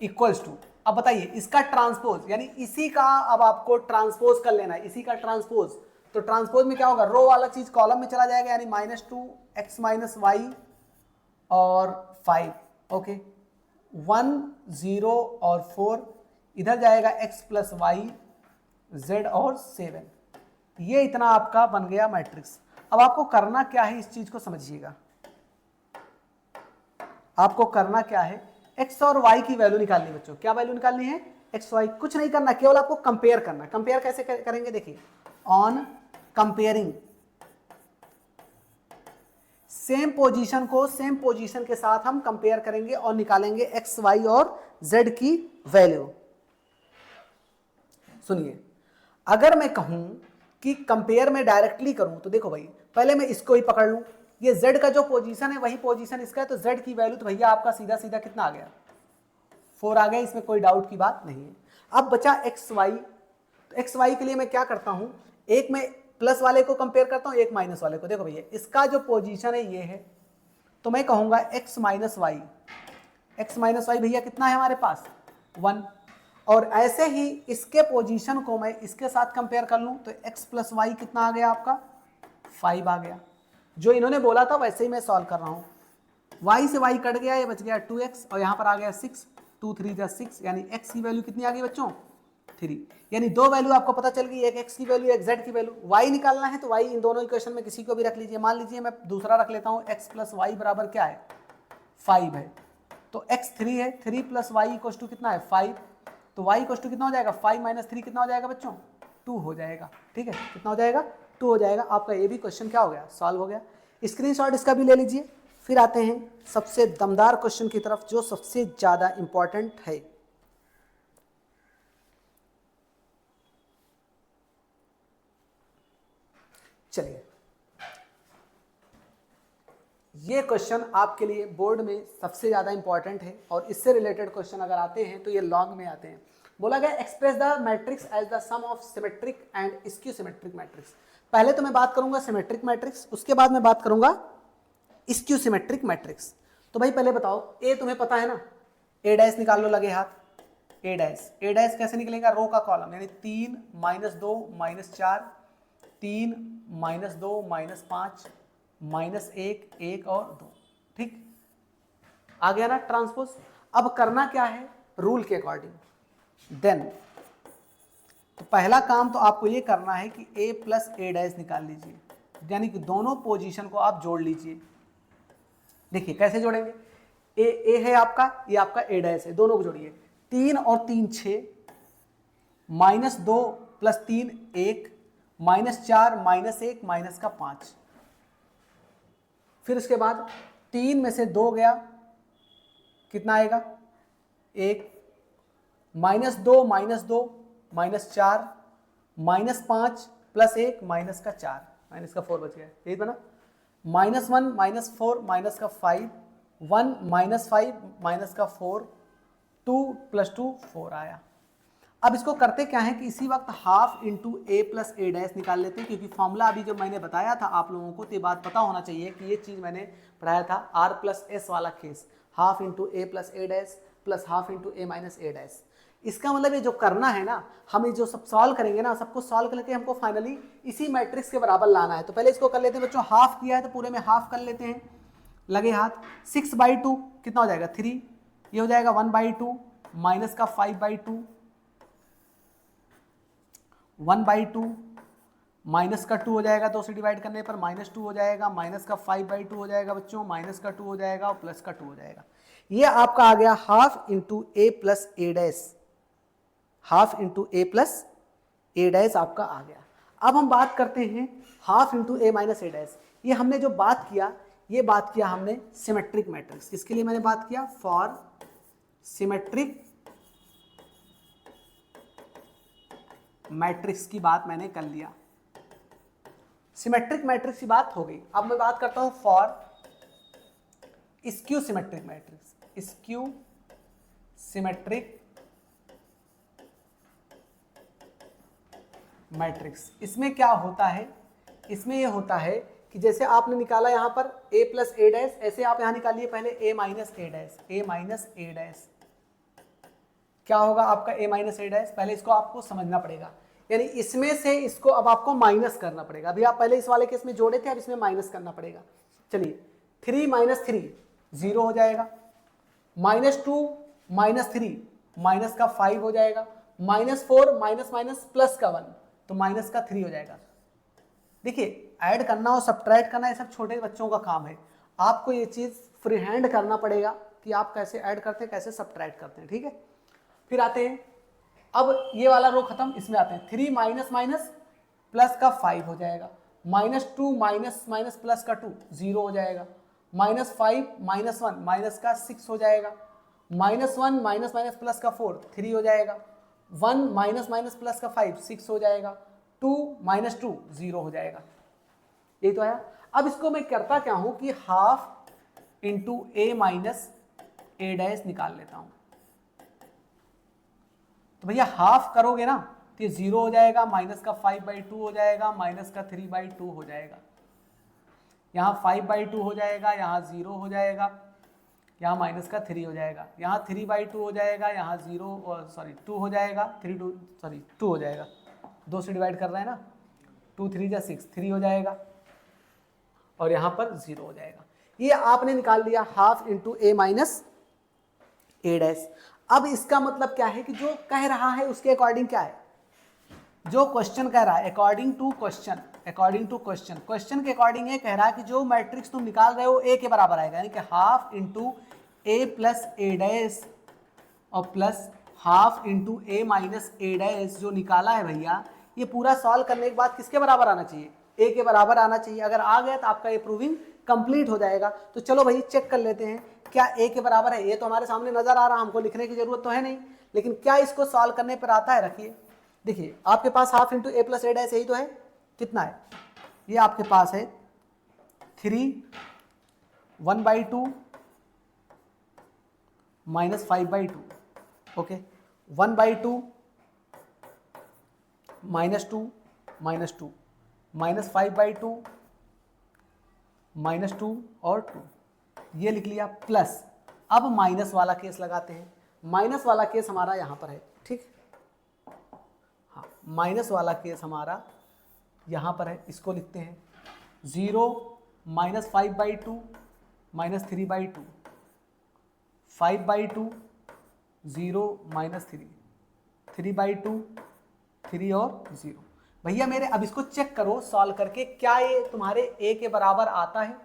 इक्वल्स टू, अब बताइए इसका ट्रांसपोज, यानी इसी का अब आपको ट्रांसपोज कर लेना है, इसी का ट्रांसपोज। तो ट्रांसपोज में क्या होगा, रो वाला चीज कॉलम में चला जाएगा, यानी -2 एक्स माइनस वाई और 5, ओके, 1 0 और 4, इधर जाएगा x प्लस वाई z और 7। ये इतना आपका बन गया मैट्रिक्स। अब आपको करना क्या है, इस चीज को समझिएगा। आपको करना क्या है, एक्स और वाई की वैल्यू निकालनी है बच्चों। क्या वैल्यू निकालनी है? X Y. कुछ नहीं करना, केवल आपको कंपेयर करना। कंपेयर कैसे करेंगे? देखिए, ऑन कंपेयरिंग सेम पोजीशन को सेम पोजीशन के साथ हम कंपेयर करेंगे और निकालेंगे एक्स वाई और जेड की वैल्यू। सुनिए, अगर मैं कहूं कि कंपेयर में डायरेक्टली करूं तो देखो भाई, पहले मैं इसको ही पकड़ लूं, ये z का जो पोजीशन है वही पोजीशन इसका है, तो z की वैल्यू तो भैया आपका सीधा सीधा कितना आ गया? 4 आ गया, इसमें कोई डाउट की बात नहीं है। अब बचा एक्स वाई, तो एक्स वाई के लिए मैं क्या करता हूं, एक मैं प्लस वाले को कंपेयर करता हूं, एक माइनस वाले को। देखो भैया, इसका जो पोजीशन है ये है, तो मैं कहूंगा X minus Y. X minus Y भैया कितना है हमारे पास? 1। और ऐसे ही इसके पोजीशन को मैं इसके साथ कंपेयर कर लूं तो x प्लस वाई कितना आ गया आपका? 5 आ गया। जो इन्होंने बोला था वैसे ही मैं सॉल्व कर रहा हूं। y से y कट गया, ये बच गया 2x और यहाँ पर आ गया 6, 2 3 जा 6, यानी x की वैल्यू कितनी आ गई बच्चों? 3। यानी दो वैल्यू आपको पता चल गई, एक x की वैल्यू, एक z की वैल्यू। y निकालना है तो y इन दोनों इक्वेशन में किसी को भी रख लीजिए। मान लीजिए मैं दूसरा रख लेता हूँ, x प्लस वाई बराबर क्या है? 5 है, तो x 3 है, 3 प्लस वाई इक्वल टू कितना है? 5। तो y इक्वल टू कितना हो जाएगा? 5 माइनस 3 कितना हो जाएगा बच्चों? 2 हो जाएगा। ठीक है, कितना हो जाएगा? 2 हो जाएगा। आपका ये भी क्वेश्चन क्या हो गया? सॉल्व हो गया। स्क्रीनशॉट इसका भी ले लीजिए। फिर आते हैं सबसे दमदार क्वेश्चन की तरफ, जो सबसे ज्यादा इंपॉर्टेंट है। चलिए, ये क्वेश्चन आपके लिए बोर्ड में सबसे ज्यादा इंपॉर्टेंट है, और इससे रिलेटेड क्वेश्चन अगर आते हैं तो ये लॉन्ग में आते हैं। बोला गया express the matrix as the sum of symmetric and skew symmetric matrix. पहले तो मैं बात करूंगा सिमेट्रिक मैट्रिक्स, उसके बाद मैं बात करूंगा स्क्यू सिमेट्रिक मैट्रिक्स। तो भाई पहले बताओ, ए तुम्हें पता है ना, ए डैश निकाल लो लगे हाथ। ए डैश कैसे निकलेगा? रो का कॉलम, यानी 3 minus 2 minus 4, 3 minus 2 minus 5 minus 1 1 और 2। ठीक, आ गया ना ट्रांसपोज। अब करना क्या है? रूल के अकॉर्डिंग। देन तो पहला काम तो आपको ये करना है कि a प्लस ए डैश निकाल लीजिए, यानी कि दोनों पोजीशन को आप जोड़ लीजिए। देखिए कैसे जोड़ेंगे? ए है आपका, ये आपका ए डैश है, दोनों को जोड़िए। 3 और 3 6, minus 2 plus 3 1, minus 4 minus 1 minus का 5। फिर उसके बाद 3 में से 2 गया, कितना आएगा? 1, minus 2 minus 4 minus 5 plus 1 minus का 4, माइनस का 4 बच गया, यही बना। माइनस 1 माइनस 4 माइनस का 5, 1 माइनस 5 माइनस का 4, 2 प्लस 2 4 आया। अब इसको करते क्या है कि इसी वक्त हाफ इंटू ए प्लस ए डैश निकाल लेते हैं, क्योंकि फॉर्मूला अभी जो मैंने बताया था आप लोगों को, तो ये बात पता होना चाहिए कि ये चीज़ मैंने पढ़ाया था आर प्लस एस वाला केस, हाफ इंटू ए प्लस ए डैश प्लस हाफ इंटू ए माइनस ए डैश। इसका मतलब ये जो करना है ना, हम ये जो सब सॉल्व करेंगे ना, सबको सॉल्व करके हमको फाइनली इसी मैट्रिक्स के बराबर लाना है। तो पहले इसको कर लेते हैं बच्चों, हाफ किया है तो पूरे में हाफ कर लेते हैं, लगे हाथ। 6/2 कितना हो जाएगा? 3। ये हो जाएगा 1/2 माइनस का 5/2, 1/2 माइनस का 2 हो जाएगा, 2 से डिवाइड करने पर माइनस 2 हो जाएगा, माइनस का 5/2 हो जाएगा बच्चों, माइनस का 2 हो जाएगा और प्लस का 2 हो जाएगा। ये आपका आ गया हाफ इंटू ए प्लस ए डैश, हाफ इंटू ए प्लस ए डैश आपका आ गया। अब हम बात करते हैं हाफ इंटू ए माइनस ए डैश। ये हमने जो बात किया, ये बात किया हमने सिमेट्रिक मैट्रिक्स। इसके लिए मैंने बात किया फॉर सिमेट्रिक मैट्रिक्स की बात मैंने कर लिया, सिमेट्रिक मैट्रिक्स की बात हो गई। अब मैं बात करता हूं for skew symmetric matrix. Skew symmetric matrix, इसमें क्या होता है? इसमें यह होता है कि जैसे आपने निकाला यहां पर a प्लस ए डैश, ऐसे आप यहां निकालिए पहले a minus A dash, a minus A dash. क्या होगा आपका a माइनस ए डैश? पहले इसको आपको समझना पड़ेगा, यानी इसमें से इसको अब आपको माइनस करना पड़ेगा। अभी आप पहले इस वाले केस में जोड़े थे, अब इसमें माइनस करना पड़ेगा। चलिए, 3 माइनस 3 0 हो जाएगा, माइनस 2 माइनस 3 माइनस का 5 हो जाएगा, माइनस 4 माइनस माइनस प्लस का 1 तो माइनस का 3 हो जाएगा। देखिए, ऐड करना और सब्ट्रैक्ट करना ये सब छोटे बच्चों का काम है, आपको ये चीज़ फ्री हैंड करना पड़ेगा, कि आप कैसे ऐड करते हैं, कैसे सब्ट्रैक्ट करते हैं, ठीक है। फिर आते हैं, अब ये वाला रो खत्म, इसमें आते हैं 3 माइनस माइनस प्लस का 5 हो जाएगा, -2 माइनस माइनस प्लस का 2 0 हो जाएगा, -5 माइनस 1 माइनस का 6 हो जाएगा, -1 माइनस माइनस प्लस का 4 3 हो जाएगा, 1 माइनस माइनस प्लस का 5 6 हो जाएगा, 2 माइनस 2 0 हो जाएगा। ये तो आया। अब इसको मैं करता क्या हूं कि हाफ इंटू ए माइनस ए डैश निकाल लेता हूं। तो भैया हाफ करोगे ना तो ये 0 हो जाएगा, माइनस का 5/2 हो जाएगा, माइनस का 3/2 हो जाएगा, यहाँ 5/2 हो जाएगा, यहाँ 0 हो जाएगा, यहाँ माइनस का 3 हो जाएगा, यहाँ 3/2 हो जाएगा, यहाँ 2 हो जाएगा, 2 हो जाएगा, 2 से डिवाइड कर रहे हैं ना, 2 3 जा 6 3 हो जाएगा, और यहाँ पर 0 हो जाएगा। ये आपने निकाल लिया हाफ इंटू ए माइनस ए डैश। अब इसका मतलब क्या है कि जो कह रहा है उसके अकॉर्डिंग क्या है, जो क्वेश्चन कह रहा है अकॉर्डिंग टू क्वेश्चन, क्वेश्चन के अकॉर्डिंग ये कह रहा है कि जो मैट्रिक्स तुम निकाल रहे हो ए के बराबर आएगा, यानी कि हाफ इंटू ए प्लस ए डैश और प्लस हाफ इंटू ए माइनस ए डैश जो निकाला है भैया, ये पूरा सॉल्व करने के बाद किसके बराबर आना चाहिए, ए के बराबर आना चाहिए। अगर आ गया तो आपका ये प्रूविंग कंप्लीट हो जाएगा। तो चलो भाई चेक कर लेते हैं क्या ए के बराबर है। ये तो हमारे सामने नजर आ रहा, हमको लिखने की जरूरत तो है नहीं, लेकिन क्या इसको सॉल्व करने पर आता है। रखिए, देखिए आपके पास हाफ इंटू ए प्लस ए डैश यही तो है, कितना है ये आपके पास है 3 1/2 माइनस 5/2, ओके, 1/2 -2 -2 माइनस 5/2 -2 और 2, ये लिख लिया प्लस। अब माइनस वाला केस लगाते हैं, माइनस वाला केस हमारा यहाँ पर है, ठीक, हाँ माइनस वाला केस हमारा यहाँ पर है, इसको लिखते हैं 0 माइनस 5/2 माइनस 3/2, 5/2 0 माइनस 3, 3/2 3 और 0। भैया मेरे अब इसको चेक करो सॉल्व करके, क्या ये तुम्हारे ए के बराबर आता है,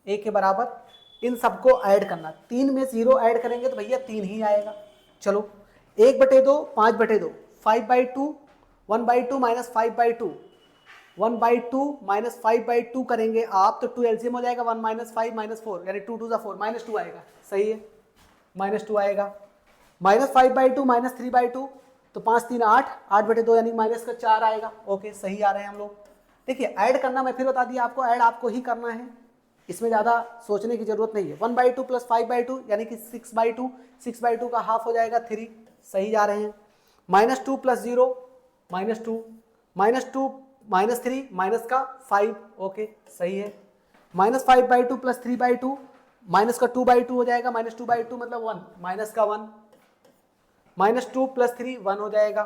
ए के बराबर। इन सबको ऐड करना, 3 में 0 ऐड करेंगे तो भैया 3 ही आएगा। चलो 1/2 5/2, 5/2 1/2 माइनस 5/2, 1/2 माइनस 5/2 करेंगे आप तो 2 एलसीएम हो जाएगा, 1 माइनस 5 माइनस 4 यानी 2 2 4 -2 आएगा, सही है, -2 आएगा, माइनस 5/2 माइनस 3/2 तो 5 3 8, 8/2 यानी माइनस का 4 आएगा, ओके सही आ रहे हैं हम लोग। देखिए ऐड करना मैं फिर बता दिया आपको, ऐड आपको ही करना है, इसमें ज़्यादा सोचने की जरूरत नहीं है। 1/2 प्लस 5/2 यानी कि 6/2, 6/2 का हाफ हो जाएगा 3, सही जा रहे हैं। -2 प्लस 0 -2, -2 माइनस 3 माइनस का 5, ओके सही है। -5/2 प्लस 3/2 माइनस का 2/2 हो जाएगा, -2/2 मतलब 1, माइनस का 1, -2 प्लस 3 1 हो जाएगा,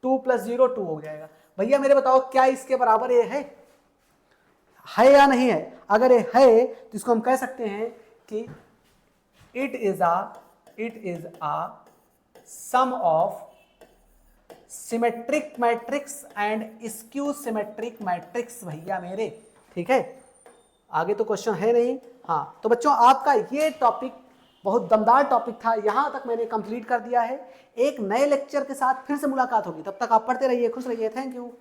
2 प्लस 0 2 हो जाएगा। भैया मेरे बताओ क्या इसके बराबर ये है या नहीं है। अगर ये है तो इसको हम कह सकते हैं कि it is a sum of symmetric matrix and skew symmetric matrix भैया मेरे, ठीक है। आगे तो क्वेश्चन है नहीं। हाँ तो बच्चों आपका ये टॉपिक बहुत दमदार टॉपिक था, यहां तक मैंने कंप्लीट कर दिया है। एक नए लेक्चर के साथ फिर से मुलाकात होगी, तब तक आप पढ़ते रहिए, खुश रहिए, थैंक यू।